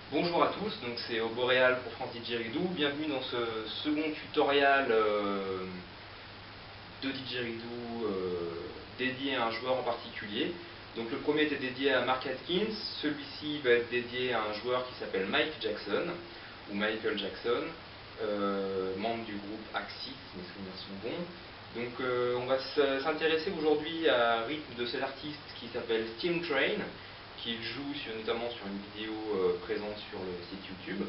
Bonjour à tous, donc c'est au Boréal pour France Didgeridoo. Bienvenue dans ce second tutoriel de Didgeridoo dédié à un joueur en particulier. Donc le premier était dédié à Mark Atkins, celui-ci va être dédié à un joueur qui s'appelle Mike Jackson, ou Michael Jackson, membre du groupe Axis, si mes souvenirs sont bons. Donc on va s'intéresser aujourd'hui à un rythme de cet artiste qui s'appelle Steam Train, qu'il joue notamment sur une vidéo présente sur le site YouTube.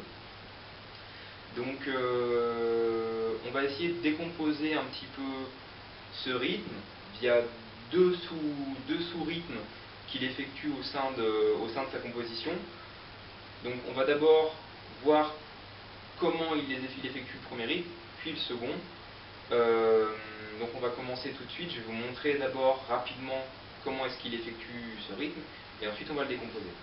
Donc on va essayer de décomposer un petit peu ce rythme via deux sous-rythmes qu'il effectue au sein de sa composition. Donc on va d'abord voir comment il effectue le premier rythme, puis le second. Donc on va commencer tout de suite. Je vais vous montrer d'abord rapidement comment est-ce qu'il effectue ce rythme, et ensuite on va le décomposer.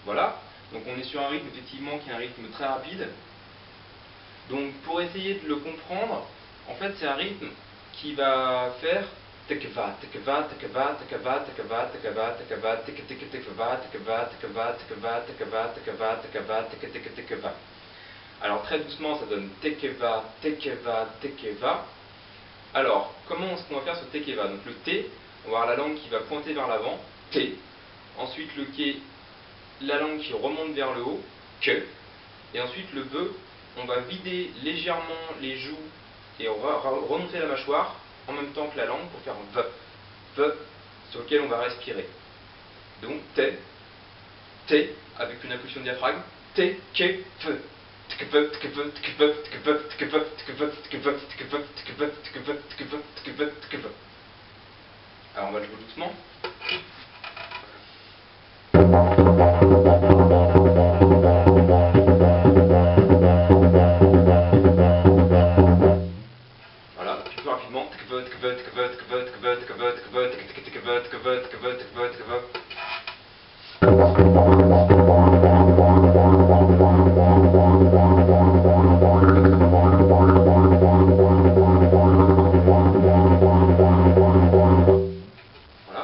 Voilà, donc on est sur un rythme effectivement qui est un rythme très rapide. Donc pour essayer de le comprendre, en fait c'est un rythme qui va faire tekeva, tekeva, tekeva, tekeva, tekeva, tekeva, tekeva, teke teke tekeva, tekeva, tekeva, tekeva, tekeva, tekeva, tekeva, teke teke tekeva. Alors très doucement ça donne tekeva, tekeva, tekeva. Alors comment est-ce qu'on va faire ce tekeva? Donc le T, on va avoir la langue qui va pointer vers l'avant, T. Ensuite le K, la langue qui remonte vers le haut, que. Et ensuite le V, on va vider légèrement les joues et on va remonter la mâchoire en même temps que la langue pour faire un V, sur lequel on va respirer. Donc T, T, avec une impulsion de diaphragme, T, K, V. Alors on va le jouer doucement. Voilà, puis plus rapidement. Voilà.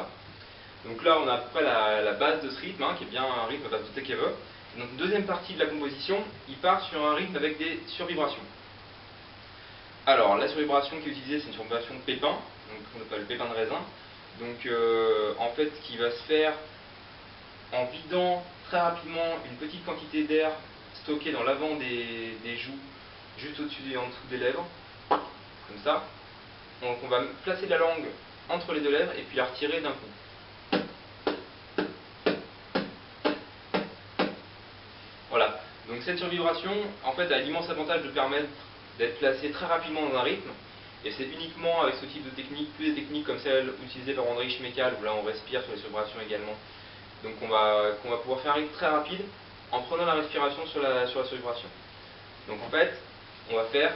Donc là, on a à peu près la base de ce rythme, qui est bien un rythme à base de tekeva. Donc deuxième partie de la composition, il part sur un rythme avec des survibrations. Alors, la survibration qui est utilisée, c'est une survibration de pépin, donc on appelle le pépin de raisin. Donc en fait, ce qui va se faire en vidant très rapidement une petite quantité d'air stocké dans l'avant des joues, juste au-dessus et en dessous des lèvres, comme ça. Donc on va placer la langue entre les deux lèvres et puis la retirer d'un coup. Voilà. Donc cette survibration, en fait, a l'immense avantage de permettre d'être placé très rapidement dans un rythme. Et c'est uniquement avec ce type de technique, plus des techniques comme celle utilisée par Andrei Shmekal, où là on respire sur les survibrations également. Donc on va pouvoir faire un rythme très rapide en prenant la respiration sur la survibration. Donc en fait, on va faire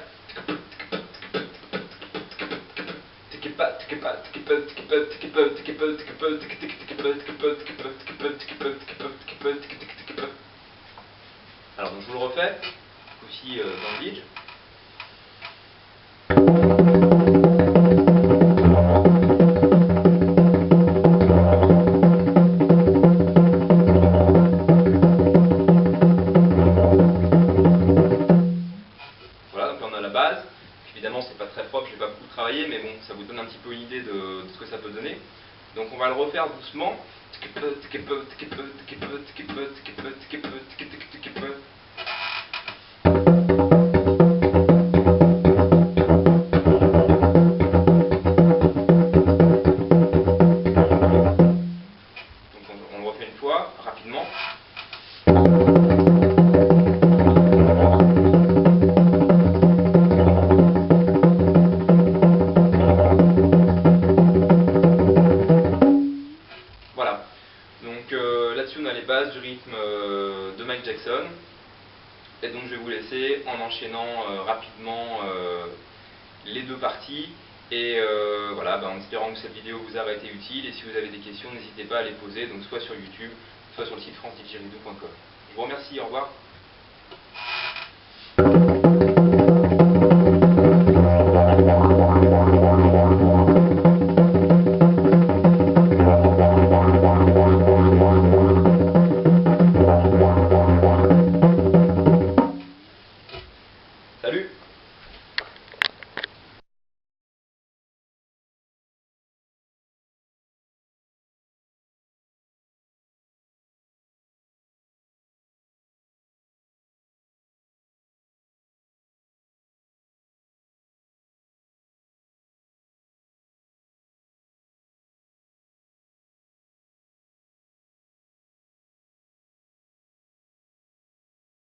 alors donc je vous le refais, aussi dans le Didge. Voilà, donc là on a la base. Évidemment c'est pas très propre, je vais pas beaucoup travailler, mais bon, ça vous donne un petit peu une idée de ce que ça peut donner. Donc on va le refaire doucement. On le refait une fois, rapidement. Voilà. Donc là-dessus on a les bases du rythme de Mike Jackson. Et donc je vais vous laisser en enchaînant rapidement les deux parties. Et voilà, en espérant que cette vidéo vous aura été utile. Et si vous avez des questions, n'hésitez pas à les poser, donc soit sur YouTube, soit sur le site francedidgeridoo.com. Je vous remercie, au revoir.